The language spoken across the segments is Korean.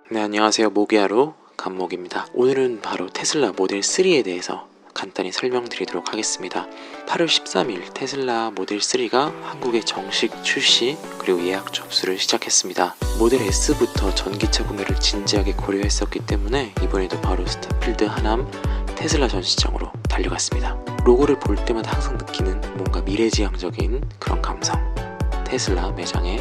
네, 안녕하세요. 모기하루 간목입니다. 오늘은 바로 테슬라 모델 3에 대해서 간단히 설명드리도록 하겠습니다. 8월 13일 테슬라 모델 3가 한국에 정식 출시 그리고 예약 접수를 시작했습니다. 모델 S부터 전기차 구매를 진지하게 고려했었기 때문에 이번에도 바로 스타필드 하남 테슬라 전시장으로 달려갔습니다. 로고를 볼 때마다 항상 느끼는 뭔가 미래지향적인 그런 감성. 테슬라 매장에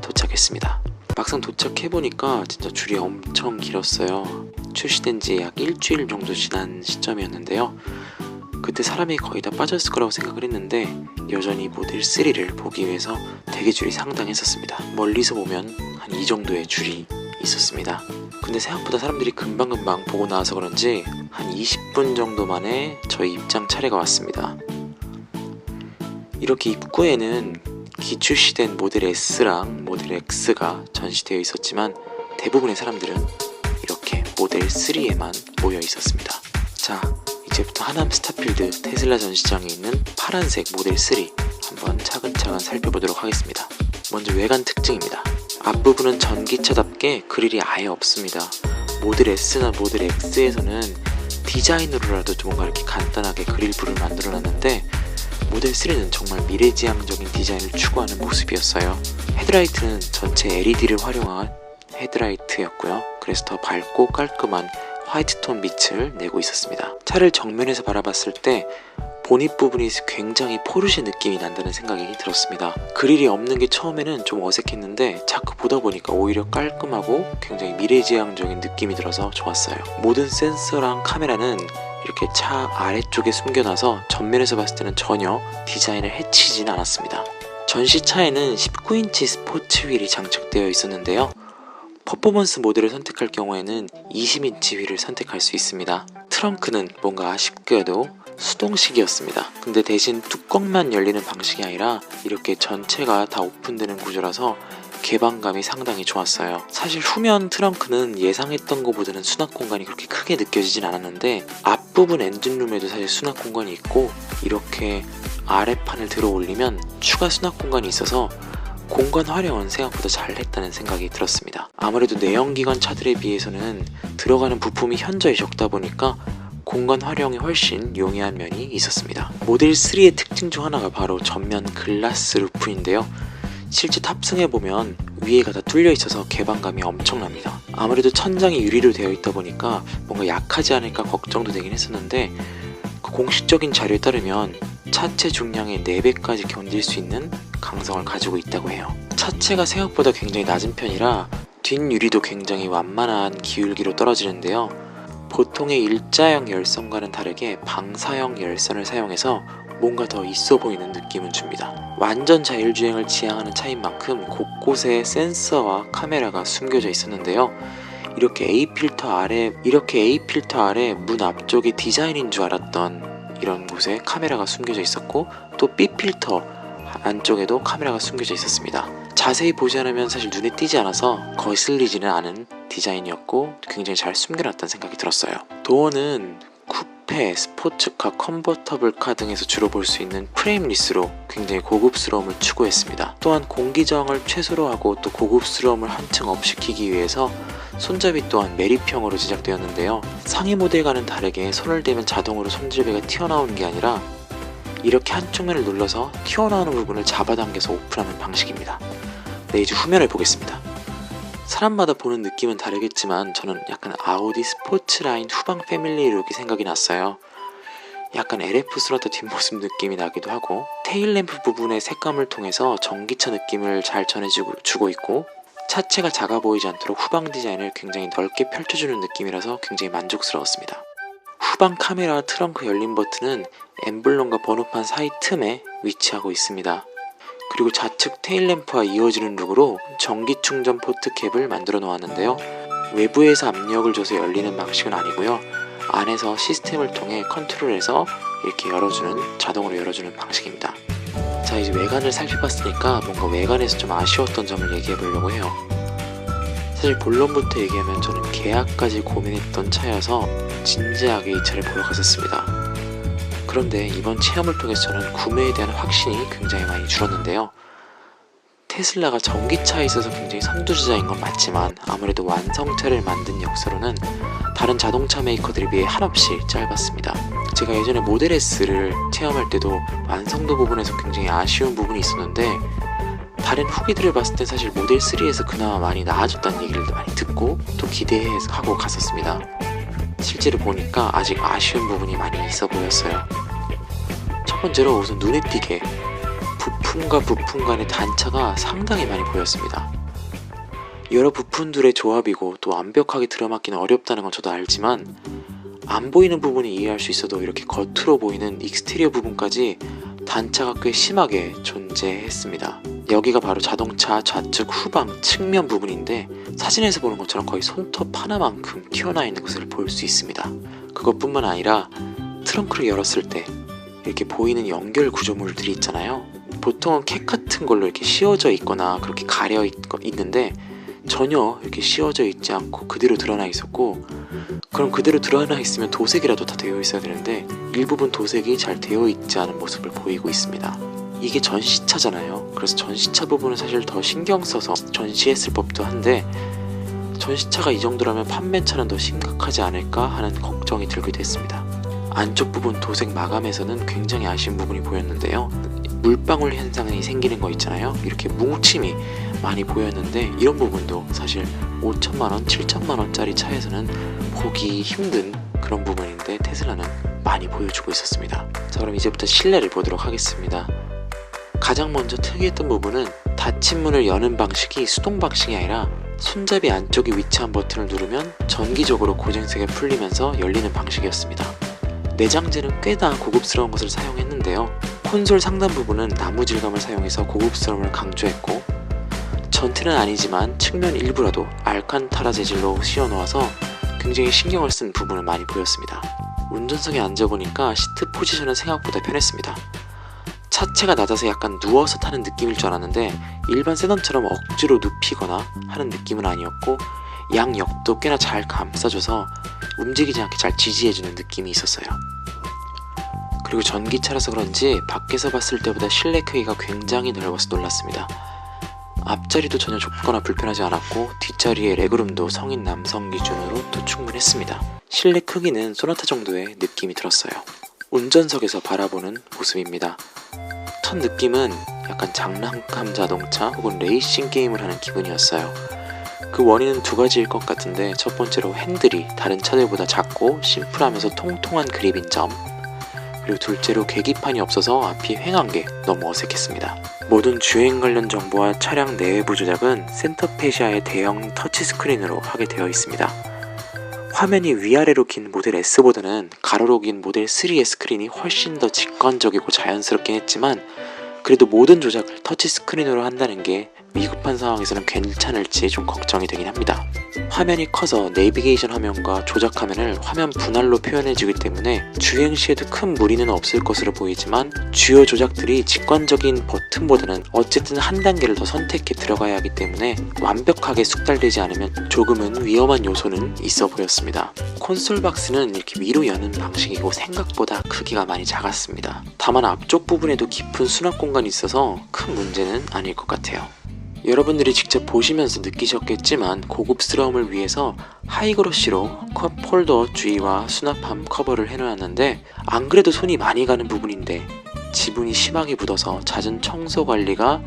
도착했습니다. 막상 도착해보니까 진짜 줄이 엄청 길었어요. 출시된 지 약 일주일 정도 지난 시점이었는데요. 그때 사람이 거의 다 빠졌을 거라고 생각을 했는데 여전히 모델 3를 보기 위해서 되게 줄이 상당했었습니다. 멀리서 보면 한 이 정도의 줄이 있었습니다. 근데 생각보다 사람들이 금방금방 보고 나와서 그런지 한 20분 정도 만에 저희 입장 차례가 왔습니다. 이렇게 입구에는 기출시된 모델 S랑 모델 X가 전시되어 있었지만 대부분의 사람들은 이렇게 모델 3에만 모여 있었습니다. 자, 이제부터 하남 스타필드 테슬라 전시장에 있는 파란색 모델 3 한번 차근차근 살펴보도록 하겠습니다. 먼저 외관 특징입니다. 앞부분은 전기차답게 그릴이 아예 없습니다. 모델 S나 모델 X에서는 디자인으로라도 뭔가 이렇게 간단하게 그릴부를 만들어놨는데 모델 3는 정말 미래지향적인 디자인을 추구하는 모습이었어요. 헤드라이트는 전체 LED를 활용한 헤드라이트였고요. 그래서 더 밝고 깔끔한 화이트톤 빛을 내고 있었습니다. 차를 정면에서 바라봤을 때 보닛 부분이 굉장히 포르쉐 느낌이 난다는 생각이 들었습니다. 그릴이 없는 게 처음에는 좀 어색했는데 자꾸 보다 보니까 오히려 깔끔하고 굉장히 미래지향적인 느낌이 들어서 좋았어요. 모든 센서랑 카메라는 이렇게 차 아래쪽에 숨겨놔서 전면에서 봤을 때는 전혀 디자인을 해치진 않았습니다. 전시차에는 19인치 스포츠 휠이 장착되어 있었는데요. 퍼포먼스 모델을 선택할 경우에는 20인치 휠을 선택할 수 있습니다. 트렁크는 뭔가 아쉽게도 수동식이었습니다. 근데 대신 뚜껑만 열리는 방식이 아니라 이렇게 전체가 다 오픈되는 구조라서 개방감이 상당히 좋았어요. 사실 후면 트렁크는 예상했던 것보다는 수납 공간이 그렇게 크게 느껴지진 않았는데 앞부분 엔진룸에도 사실 수납 공간이 있고 이렇게 아래판을 들어 올리면 추가 수납 공간이 있어서 공간 활용은 생각보다 잘했다는 생각이 들었습니다. 아무래도 내연기관 차들에 비해서는 들어가는 부품이 현저히 적다 보니까 공간 활용이 훨씬 용이한 면이 있었습니다. 모델 3의 특징 중 하나가 바로 전면 글라스 루프인데요. 실제 탑승해보면 위에가 다 뚫려 있어서 개방감이 엄청납니다. 아무래도 천장이 유리로 되어 있다 보니까 뭔가 약하지 않을까 걱정도 되긴 했었는데 그 공식적인 자료에 따르면 차체 중량의 4배까지 견딜 수 있는 강성을 가지고 있다고 해요. 차체가 생각보다 굉장히 낮은 편이라 뒷유리도 굉장히 완만한 기울기로 떨어지는데요. 보통의 일자형 열선과는 다르게 방사형 열선을 사용해서 뭔가 더 있어 보이는 느낌은 줍니다. 완전 자율주행을 지향하는 차인 만큼 곳곳에 센서와 카메라가 숨겨져 있었는데요. 이렇게 A 필터 아래 문 앞쪽이 디자인인 줄 알았던 이런 곳에 카메라가 숨겨져 있었고 또 B 필터 안쪽에도 카메라가 숨겨져 있었습니다. 자세히 보지 않으면 사실 눈에 띄지 않아서 거슬리지는 않은 디자인이었고 굉장히 잘 숨겨놨다는 생각이 들었어요. 도어는 쿠페, 스포츠카, 컨버터블카 등에서 주로 볼 수 있는 프레임리스로 굉장히 고급스러움을 추구했습니다. 또한 공기저항을 최소로 하고 또 고급스러움을 한층 업시키기 위해서 손잡이 또한 매립형으로 제작되었는데요. 상위 모델과는 다르게 손을 대면 자동으로 손잡이가 튀어나오는 게 아니라 이렇게 한쪽 면을 눌러서 튀어나오는 부분을 잡아당겨서 오픈하는 방식입니다. 네, 이제 후면을 보겠습니다. 사람마다 보는 느낌은 다르겠지만 저는 약간 아우디 스포츠라인 후방 패밀리 룩이 생각이 났어요. 약간 LF 스로터 뒷모습 느낌이 나기도 하고 테일램프 부분의 색감을 통해서 전기차 느낌을 잘 전해주고 있고 차체가 작아 보이지 않도록 후방 디자인을 굉장히 넓게 펼쳐주는 느낌이라서 굉장히 만족스러웠습니다. 후방 카메라 트렁크 열림 버튼은 엠블럼과 번호판 사이 틈에 위치하고 있습니다. 그리고 좌측 테일램프와 이어지는 룩으로 전기 충전 포트 캡을 만들어 놓았는데요. 외부에서 압력을 줘서 열리는 방식은 아니고요. 안에서 시스템을 통해 컨트롤해서 이렇게 자동으로 열어주는 방식입니다. 자, 이제 외관을 살펴봤으니까 뭔가 외관에서 좀 아쉬웠던 점을 얘기해 보려고 해요. 사실 본론부터 얘기하면 저는 계약까지 고민했던 차여서 진지하게 이 차를 보러 갔었습니다. 그런데 이번 체험을 통해서 저는 구매에 대한 확신이 굉장히 많이 줄었는데요. 테슬라가 전기차에 있어서 굉장히 선두주자인 건 맞지만 아무래도 완성차를 만든 역사로는 다른 자동차 메이커들에 비해 한없이 짧았습니다. 제가 예전에 모델 S를 체험할 때도 완성도 부분에서 굉장히 아쉬운 부분이 있었는데 다른 후기들을 봤을 땐 사실 모델 3에서 그나마 많이 나아졌다는 얘기를 많이 듣고 또 기대하고 갔었습니다. 실제로 보니까 아직 아쉬운 부분이 많이 있어 보였어요. 첫 번째로 우선 눈에 띄게 부품과 부품 간의 단차가 상당히 많이 보였습니다. 여러 부품들의 조합이고 또 완벽하게 들어맞기는 어렵다는 건 저도 알지만 안 보이는 부분이 이해할 수 있어도 이렇게 겉으로 보이는 익스테리어 부분까지 단차가 꽤 심하게 존재했습니다. 여기가 바로 자동차 좌측 후방 측면 부분인데 사진에서 보는 것처럼 거의 손톱 하나만큼 튀어나와 있는 것을 볼 수 있습니다. 그것뿐만 아니라 트렁크를 열었을 때 이렇게 보이는 연결 구조물들이 있잖아요. 보통은 캡 같은 걸로 이렇게 씌워져 있거나 그렇게 가려 있는데 전혀 이렇게 씌워져 있지 않고 그대로 드러나 있었고, 그럼 그대로 드러나 있으면 도색이라도 다 되어 있어야 되는데 일부분 도색이 잘 되어 있지 않은 모습을 보이고 있습니다. 이게 전시차잖아요. 그래서 전시차 부분은 사실 더 신경 써서 전시했을 법도 한데 전시차가 이 정도라면 판매차는 더 심각하지 않을까 하는 걱정이 들기도 했습니다. 안쪽 부분 도색 마감에서는 굉장히 아쉬운 부분이 보였는데요. 물방울 현상이 생기는 거 있잖아요. 이렇게 뭉침이 많이 보였는데 이런 부분도 사실 5천만원, 7천만원짜리 차에서는 보기 힘든 그런 부분인데 테슬라는 많이 보여주고 있었습니다. 자, 그럼 이제부터 실내를 보도록 하겠습니다. 가장 먼저 특이했던 부분은 닫힌 문을 여는 방식이 수동 방식이 아니라 손잡이 안쪽에 위치한 버튼을 누르면 전기적으로 고정세가 풀리면서 열리는 방식이었습니다. 내장재는 꽤나 고급스러운 것을 사용했는데요. 콘솔 상단 부분은 나무 질감을 사용해서 고급스러움을 강조했고, 전체는 아니지만 측면 일부라도 알칸타라 재질로 씌워놓아서 굉장히 신경을 쓴 부분을 많이 보였습니다. 운전석에 앉아보니까 시트 포지션은 생각보다 편했습니다. 차체가 낮아서 약간 누워서 타는 느낌일 줄 알았는데 일반 세단처럼 억지로 눕히거나 하는 느낌은 아니었고, 양옆도 꽤나 잘 감싸줘서 움직이지 않게 잘 지지해주는 느낌이 있었어요. 그리고 전기차라서 그런지 밖에서 봤을 때보다 실내 크기가 굉장히 넓어서 놀랐습니다. 앞자리도 전혀 좁거나 불편하지 않았고 뒷자리의 레그룸도 성인 남성 기준으로 또 충분했습니다. 실내 크기는 소나타 정도의 느낌이 들었어요. 운전석에서 바라보는 모습입니다. 첫 느낌은 약간 장난감 자동차 혹은 레이싱 게임을 하는 기분이었어요. 그 원인은 두 가지일 것 같은데, 첫 번째로 핸들이 다른 차들보다 작고 심플하면서 통통한 그립인 점, 그리고 둘째로 계기판이 없어서 앞이 휑한 게 너무 어색했습니다. 모든 주행 관련 정보와 차량 내외부 조작은 센터페시아의 대형 터치스크린으로 하게 되어 있습니다. 화면이 위아래로 긴 모델 S보다는 가로로 긴 모델 3의 스크린이 훨씬 더 직관적이고 자연스럽긴 했지만 그래도 모든 조작을 터치스크린으로 한다는 게 위급한 상황에서는 괜찮을지 좀 걱정이 되긴 합니다. 화면이 커서 내비게이션 화면과 조작 화면을 화면 분할로 표현해주기 때문에 주행 시에도 큰 무리는 없을 것으로 보이지만 주요 조작들이 직관적인 버튼보다는 어쨌든 한 단계를 더 선택해 들어가야 하기 때문에 완벽하게 숙달되지 않으면 조금은 위험한 요소는 있어 보였습니다. 콘솔 박스는 이렇게 위로 여는 방식이고 생각보다 크기가 많이 작았습니다. 다만 앞쪽 부분에도 깊은 수납 공간이 있어서 큰 문제는 아닐 것 같아요. 여러분들이 직접 보시면서 느끼셨겠지만 고급스러움을 위해서 하이그로시로 컵 홀더 주위와 수납함 커버를 해놓았는데 안 그래도 손이 많이 가는 부분인데 지분이 심하게 묻어서 잦은 청소 관리가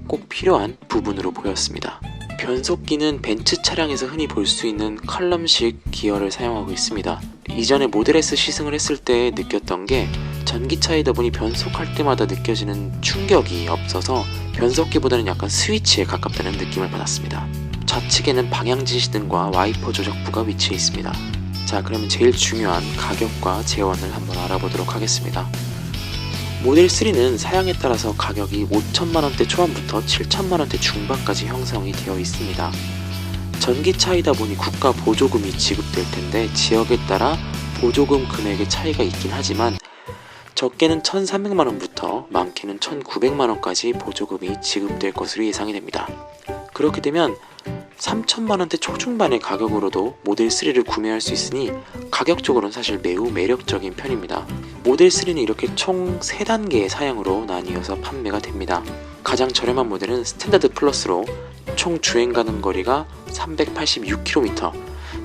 꼭 필요한 부분으로 보였습니다. 변속기는 벤츠 차량에서 흔히 볼 수 있는 컬럼식 기어를 사용하고 있습니다. 이전에 모델 S 시승을 했을 때 느꼈던 게 전기차이다 보니 변속할 때마다 느껴지는 충격이 없어서 변속기보다는 약간 스위치에 가깝다는 느낌을 받았습니다. 좌측에는 방향지 시등과 와이퍼 조작부가 위치해 있습니다. 자, 그러면 제일 중요한 가격과 재원을 한번 알아보도록 하겠습니다. 모델 3는 사양에 따라서 가격이 5천만원대 초반부터 7천만원대 중반까지 형성이 되어 있습니다. 전기차이다 보니 국가 보조금이 지급될 텐데 지역에 따라 보조금 금액의 차이가 있긴 하지만 적게는 1,300만원부터 많게는 1,900만원까지 보조금이 지급될 것으로 예상이 됩니다. 그렇게 되면 3천만원대 초중반의 가격으로도 모델 3를 구매할 수 있으니 가격적으로는 사실 매우 매력적인 편입니다. 모델 3는 이렇게 총 3단계의 사양으로 나뉘어서 판매가 됩니다. 가장 저렴한 모델은 스탠다드 플러스로 총 주행 가능 거리가 386km,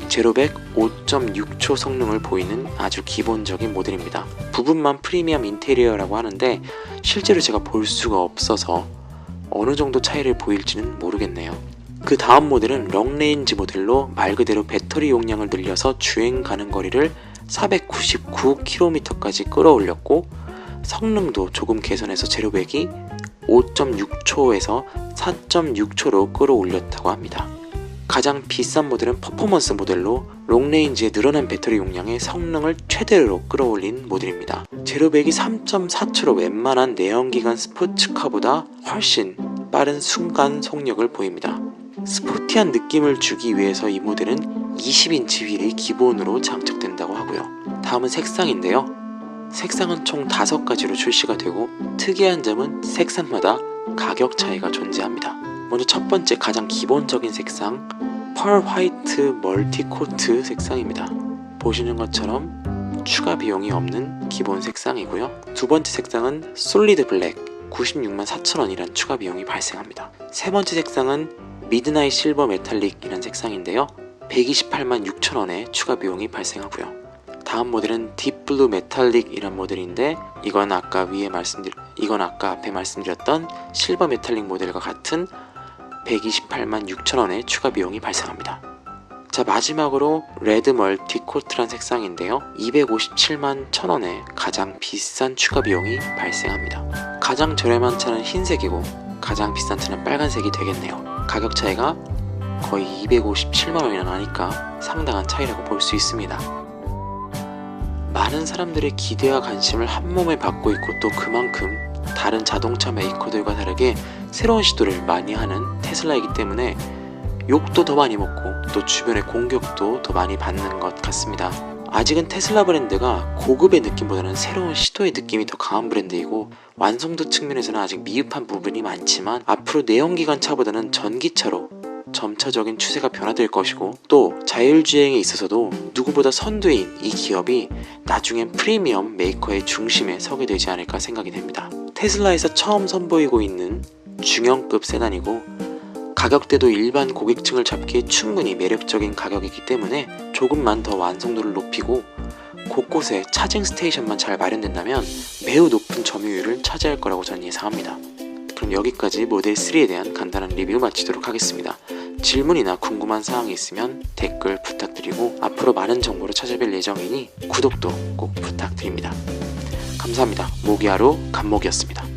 제로백 5.6초 성능을 보이는 아주 기본적인 모델입니다. 부분만 프리미엄 인테리어라고 하는데 실제로 제가 볼 수가 없어서 어느 정도 차이를 보일지는 모르겠네요. 그 다음 모델은 롱레인지 모델로 말 그대로 배터리 용량을 늘려서 주행 가능 거리를 499km까지 끌어올렸고, 성능도 조금 개선해서 제로백이 5.6초에서 4.6초로 끌어올렸다고 합니다. 가장 비싼 모델은 퍼포먼스 모델로 롱레인지의 늘어난 배터리 용량에 성능을 최대로 끌어올린 모델입니다. 제로백이 3.4초로 웬만한 내연기관 스포츠카보다 훨씬 빠른 순간 속력을 보입니다. 스포티한 느낌을 주기 위해서 이 모델은 20인치 휠이 기본으로 장착된다고 하고요. 다음은 색상인데요. 색상은 총 5가지로 출시가 되고 특이한 점은 색상마다 가격 차이가 존재합니다. 먼저 첫 번째 가장 기본적인 색상, 펄 화이트 멀티 코트 색상입니다. 보시는 것처럼 추가 비용이 없는 기본 색상이고요. 두 번째 색상은 솔리드 블랙 964,000원이란 추가 비용이 발생합니다. 세 번째 색상은 미드나잇 실버 메탈릭이란 색상인데요. 1,286,000원의 추가 비용이 발생하고요. 다음 모델은 딥블루 메탈릭이란 모델인데 이건 아까 앞에 말씀드렸던 실버 메탈릭 모델과 같은 1,286,000원의 추가 비용이 발생합니다. 자, 마지막으로 레드 멀티 코트란 색상인데요. 257만1,000원의 가장 비싼 추가 비용이 발생합니다. 가장 저렴한 차는 흰색이고 가장 비싼 차는 빨간색이 되겠네요. 가격 차이가 거의 257만원이나 나니까 상당한 차이라고 볼 수 있습니다. 많은 사람들의 기대와 관심을 한몸에 받고 있고 또 그만큼 다른 자동차 메이커들과 다르게 새로운 시도를 많이 하는 테슬라이기 때문에 욕도 더 많이 먹고 또 주변의 공격도 더 많이 받는 것 같습니다. 아직은 테슬라 브랜드가 고급의 느낌보다는 새로운 시도의 느낌이 더 강한 브랜드이고 완성도 측면에서는 아직 미흡한 부분이 많지만 앞으로 내연기관 차보다는 전기차로 점차적인 추세가 변화될 것이고 또 자율주행에 있어서도 누구보다 선두인 이 기업이 나중엔 프리미엄 메이커의 중심에 서게 되지 않을까 생각이 됩니다. 테슬라에서 처음 선보이고 있는 중형급 세단이고 가격대도 일반 고객층을 잡기에 충분히 매력적인 가격이기 때문에 조금만 더 완성도를 높이고 곳곳에 차징 스테이션만 잘 마련된다면 매우 높은 점유율을 차지할 거라고 저는 예상합니다. 그럼 여기까지 모델 3에 대한 간단한 리뷰 마치도록 하겠습니다. 질문이나 궁금한 사항이 있으면 댓글 부탁드리고 앞으로 많은 정보로 찾아뵐 예정이니 구독도 꼭 부탁드립니다. 감사합니다. 모기하루 간목이었습니다.